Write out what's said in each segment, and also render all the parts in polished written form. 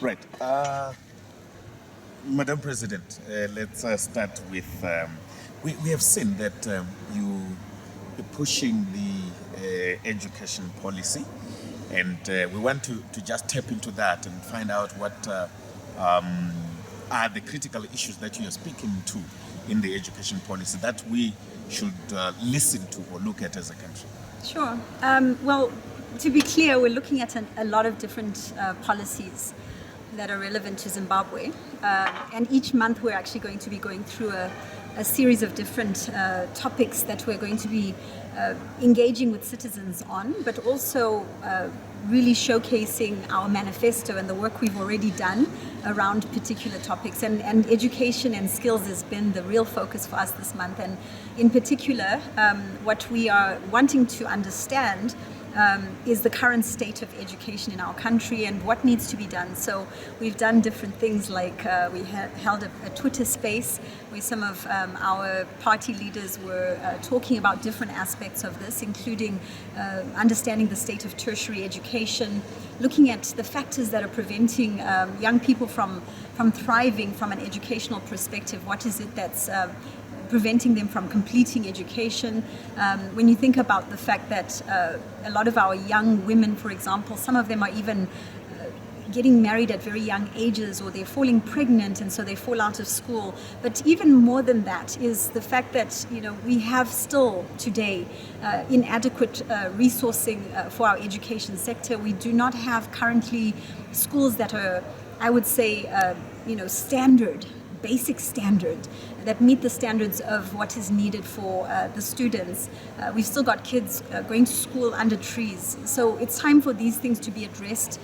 Right. Madam President, let's start with, we have seen that you're pushing the education policy, and we want to just tap into that and find out what are the critical issues that you are speaking to in the education policy that we should listen to or look at as a country. Sure. Well, to be clear, we're looking at a lot of different policies that are relevant to Zimbabwe. And each month we're actually going to be going through a series of different topics that we're going to be engaging with citizens on, but also really showcasing our manifesto and the work we've already done around particular topics. And education and skills has been the real focus for us this month. And in particular, what we are wanting to understand is the current state of education in our country and what needs to be done. So we've done different things like we held a Twitter space where some of our party leaders were talking about different aspects of this, including understanding the state of tertiary education, looking at the factors that are preventing young people from thriving from an educational perspective. What is it that's preventing them from completing education? When you think about the fact that a lot of our young women, for example, some of them are even getting married at very young ages, or they're falling pregnant and so they fall out of school. But even more than that is the fact that we have still today inadequate resourcing for our education sector. We do not have currently schools that are, I would say, basic standard that meet the standards of what is needed for the students. We've still got kids going to school under trees. So it's time for these things to be addressed.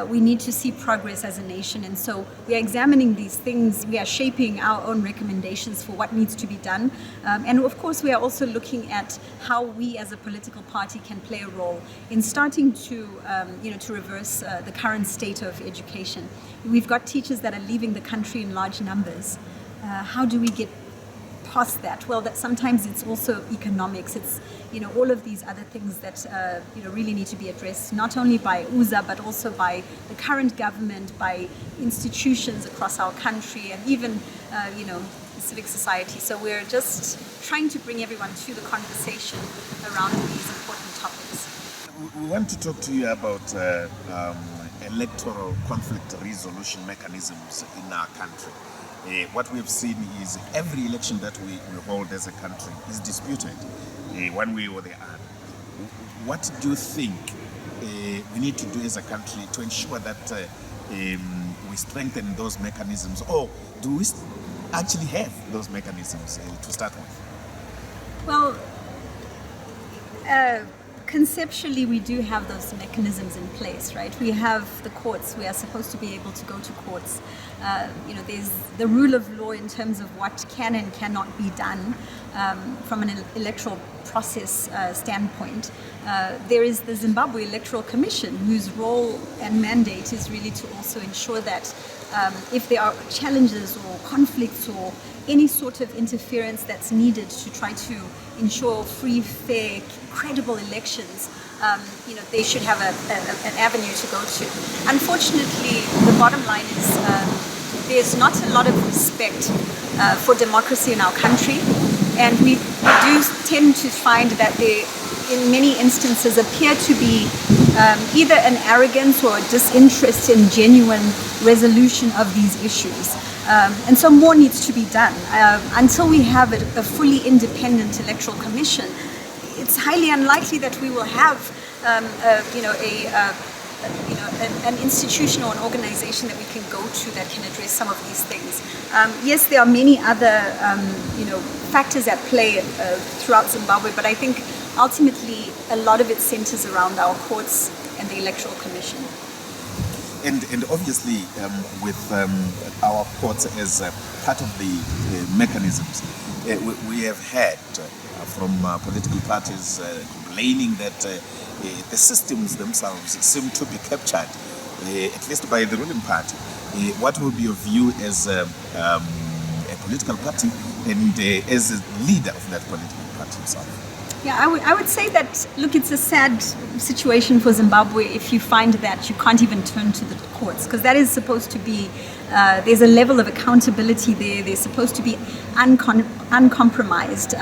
We need to see progress as a nation. And so we are examining these things. We are shaping our own recommendations for what needs to be done. And of course, we are also looking at how we as a political party can play a role in starting to reverse the current state of education. We've got teachers that are leaving the country in large numbers. How do we get past that? Well, that sometimes it's also economics. It's all of these other things that really need to be addressed, not only by UZA but also by the current government, by institutions across our country, and even civic society. So we're just trying to bring everyone to the conversation around these important topics. We want to talk to you about electoral conflict resolution mechanisms in our country. What we've seen is every election that we hold as a country is disputed one way or the other. What do you think we need to do as a country to ensure that we strengthen those mechanisms, or do we actually have those mechanisms to start with? Well, conceptually, we do have those mechanisms in place, right? We have the courts. We are supposed to be able to go to courts. There's the rule of law in terms of what can and cannot be done from an electoral process standpoint. There is the Zimbabwe Electoral Commission, whose role and mandate is really to also ensure that if there are challenges or conflicts or any sort of interference that's needed to try to ensure free, fair, credible elections, they should have an avenue to go to. Unfortunately, the bottom line is there's not a lot of respect for democracy in our country, and we do tend to find that there, in many instances, appear to be either an arrogance or a disinterest in genuine resolution of these issues. And so more needs to be done. Until we have a fully independent electoral commission, it's highly unlikely that we will have an institution or an organization that we can go to that can address some of these things. Yes, there are many other factors at play throughout Zimbabwe, but I think ultimately a lot of it centers around our courts and the Electoral Commission. And obviously, with our courts as part of the mechanisms, we have had from political parties complaining that the systems themselves seem to be captured, at least by the ruling party. What will be your view as a political party and as a leader of that political party itself? Yeah, I would say that, look, it's a sad situation for Zimbabwe if you find that you can't even turn to the courts, because that is supposed to be, there's a level of accountability there. They're supposed to be uncompromised.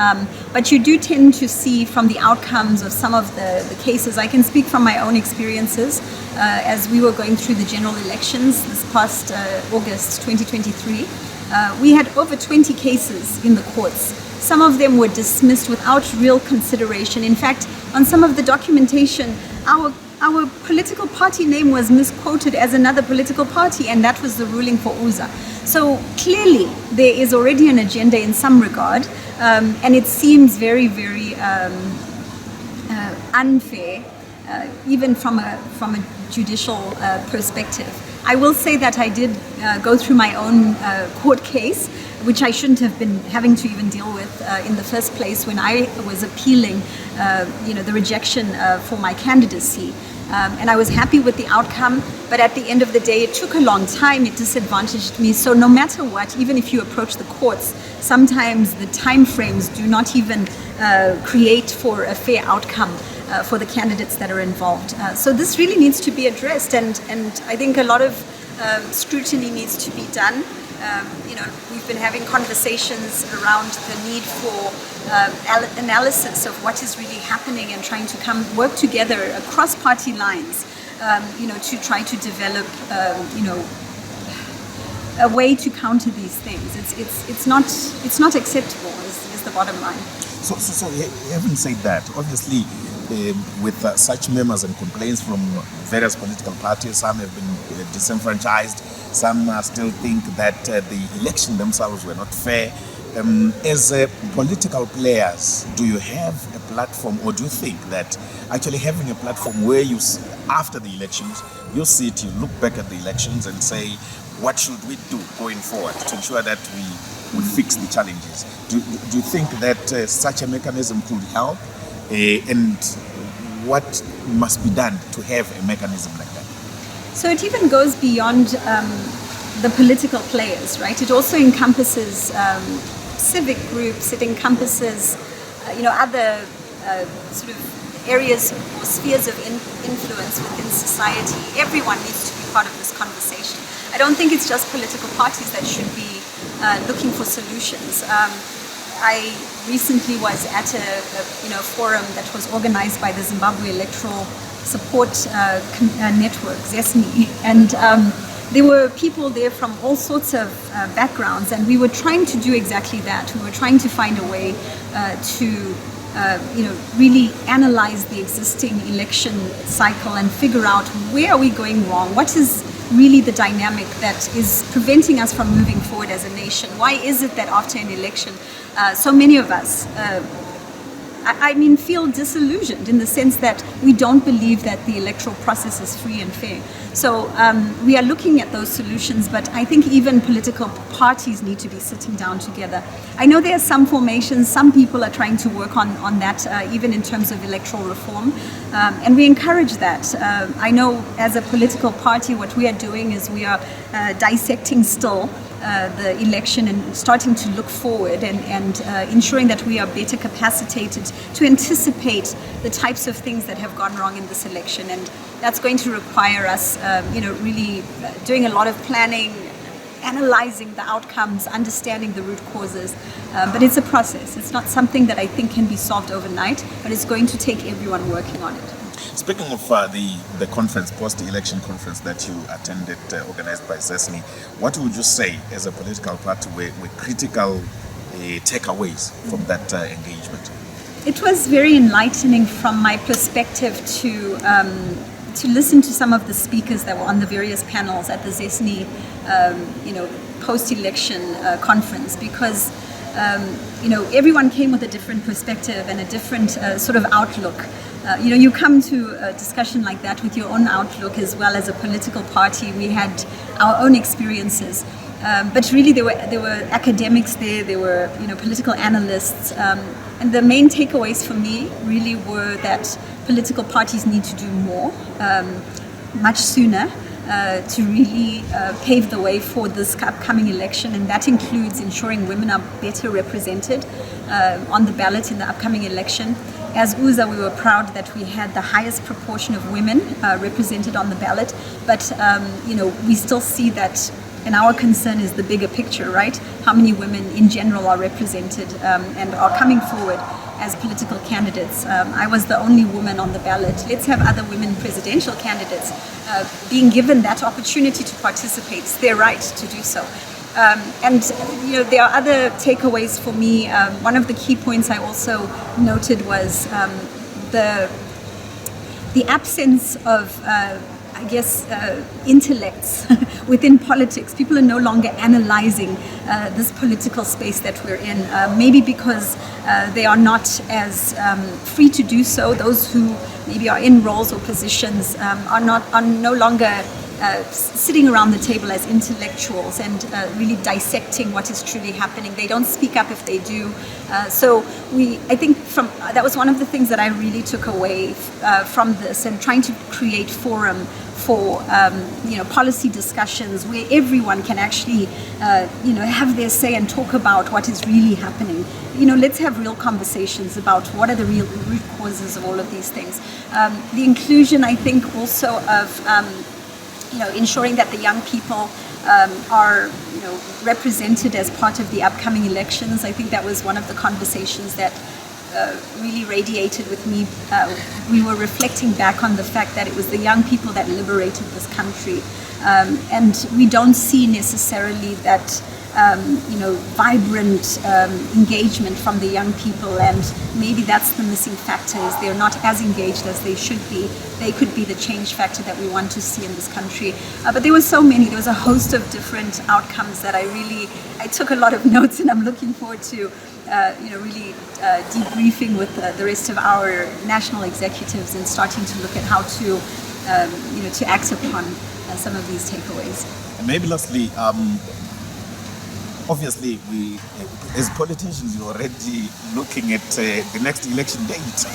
But you do tend to see from the outcomes of some of the cases, I can speak from my own experiences, as we were going through the general elections this past August 2023, we had over 20 cases in the courts. Some of them were dismissed without real consideration. In fact, on some of the documentation, our political party name was misquoted as another political party, and that was the ruling for UZA. So clearly, there is already an agenda in some regard, and it seems very, very unfair, even from a judicial perspective. I will say that I did go through my own court case, which I shouldn't have been having to even deal with in the first place when I was appealing, the rejection for my candidacy. And I was happy with the outcome, but at the end of the day, it took a long time. It disadvantaged me. So no matter what, even if you approach the courts, sometimes the time frames do not even create for a fair outcome for the candidates that are involved. So this really needs to be addressed, and I think a lot of scrutiny needs to be done. We've been having conversations around the need for analysis of what is really happening and trying to work together across party lines, to try to develop, a way to counter these things. It's not acceptable is the bottom line. So having said that, obviously, with such memos and complaints from various political parties, some have been disenfranchised, some still think that the election themselves were not fair. As political players, do you have a platform, or do you think that actually having a platform where you, after the elections, you sit, you look back at the elections and say, what should we do going forward to ensure that we fix the challenges? Do you think that such a mechanism could help? And what must be done to have a mechanism like that? So it even goes beyond the political players, right? It also encompasses civic groups. It encompasses, other sort of areas or spheres of influence within society. Everyone needs to be part of this conversation. I don't think it's just political parties that should be looking for solutions. I recently was at a forum that was organized by the Zimbabwe Electoral Support Network, ZESNI, and there were people there from all sorts of backgrounds, and we were trying to do exactly that. We were trying to find a way to really analyze the existing election cycle and figure out where are we going wrong, what is really the dynamic that is preventing us from moving forward as a nation. Why is it that after an election, so many of us, feel disillusioned in the sense that we don't believe that the electoral process is free and fair. So we are looking at those solutions, but I think even political parties need to be sitting down together. I know there are some formations, some people are trying to work on that, even in terms of electoral reform, and we encourage that. I know as a political party, what we are doing is we are dissecting still the election and starting to look forward and ensuring that we are better capacitated to anticipate the types of things that have gone wrong in this election. And that's going to require us, really doing a lot of planning, analyzing the outcomes, understanding the root causes. But it's a process. It's not something that I think can be solved overnight, but it's going to take everyone working on it. Speaking of the conference, post-election conference that you attended, organized by ZESNI, what would you say as a political party were critical takeaways from that engagement? It was very enlightening from my perspective to listen to some of the speakers that were on the various panels at the ZESNI, post-election conference, because everyone came with a different perspective and a different sort of outlook. You come to a discussion like that with your own outlook as well as a political party. We had our own experiences, but really there were academics there were political analysts, and the main takeaways for me really were that political parties need to do more, much sooner, to really pave the way for this upcoming election, and that includes ensuring women are better represented on the ballot in the upcoming election. As UZA, we were proud that we had the highest proportion of women represented on the ballot, but we still see that, and our concern is the bigger picture, right? How many women in general are represented and are coming forward as political candidates. I was the only woman on the ballot. Let's have other women presidential candidates being given that opportunity to participate. It's their right to do so. There are other takeaways for me. One of the key points I also noted was the absence of intellects within politics. People are no longer analyzing this political space that we're in, maybe because they are not as free to do so. Those who maybe are in roles or positions are no longer sitting around the table as intellectuals and really dissecting what is truly happening. They don't speak up if they do. I think that was one of the things that I really took away from this, and trying to create forum for policy discussions where everyone can actually have their say and talk about what is really happening. Let's have real conversations about what are the real root causes of all of these things. The inclusion, I think, also of ensuring that the young people are represented as part of the upcoming elections. I think that was one of the conversations that really radiated with me. We were reflecting back on the fact that it was the young people that liberated this country, and we don't see necessarily that vibrant engagement from the young people, and maybe that's the missing factor, is they're not as engaged as they should be. They could be the change factor that we want to see in this country. But there was a host of different outcomes that I took a lot of notes, and I'm looking forward to really debriefing with the rest of our national executives and starting to look at how to to act upon some of these takeaways. And maybe lastly, obviously, we, as politicians, you're already looking at the next election date,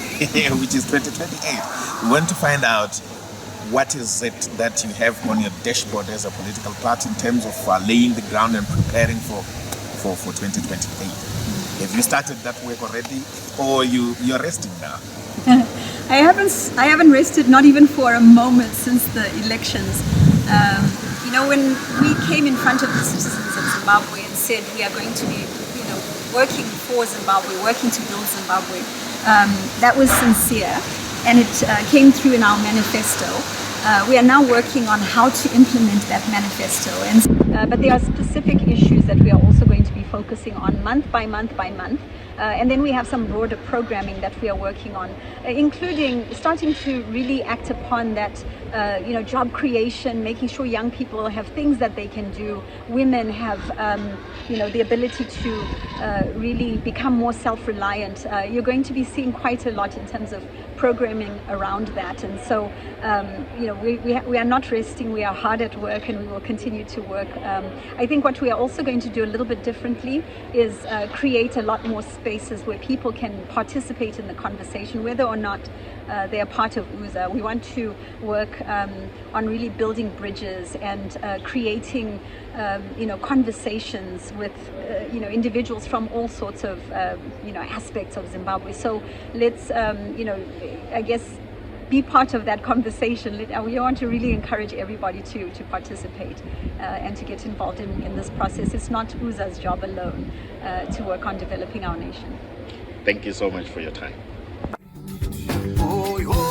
which is 2028. We want to find out what is it that you have on your dashboard as a political party in terms of laying the ground and preparing for 2028. Have you started that work already, or you're resting now? I haven't rested, not even for a moment, since the elections. When we came in front of the citizens of Zimbabwe and said we are going to be, working for Zimbabwe, working to build Zimbabwe, that was sincere, and it came through in our manifesto. We are now working on how to implement that manifesto, but there are specific issues that we are also going to be focusing on month by month by month. And then we have some broader programming that we are working on, including starting to really act upon that, job creation, making sure young people have things that they can do. Women have, the ability to really become more self-reliant. You're going to be seeing quite a lot in terms of programming around that. And so, we are not resting. We are hard at work, and we will continue to work. I think what we are also going to do a little bit differently is create a lot more spaces where people can participate in the conversation, whether or not they are part of UZA. We want to work on really building bridges and creating conversations with individuals from all sorts of aspects of Zimbabwe. So let's be part of that conversation. We want to really encourage everybody to participate and to get involved in this process. It's not UZA's job alone to work on developing our nation. Thank you so much for your time. Oh, oh.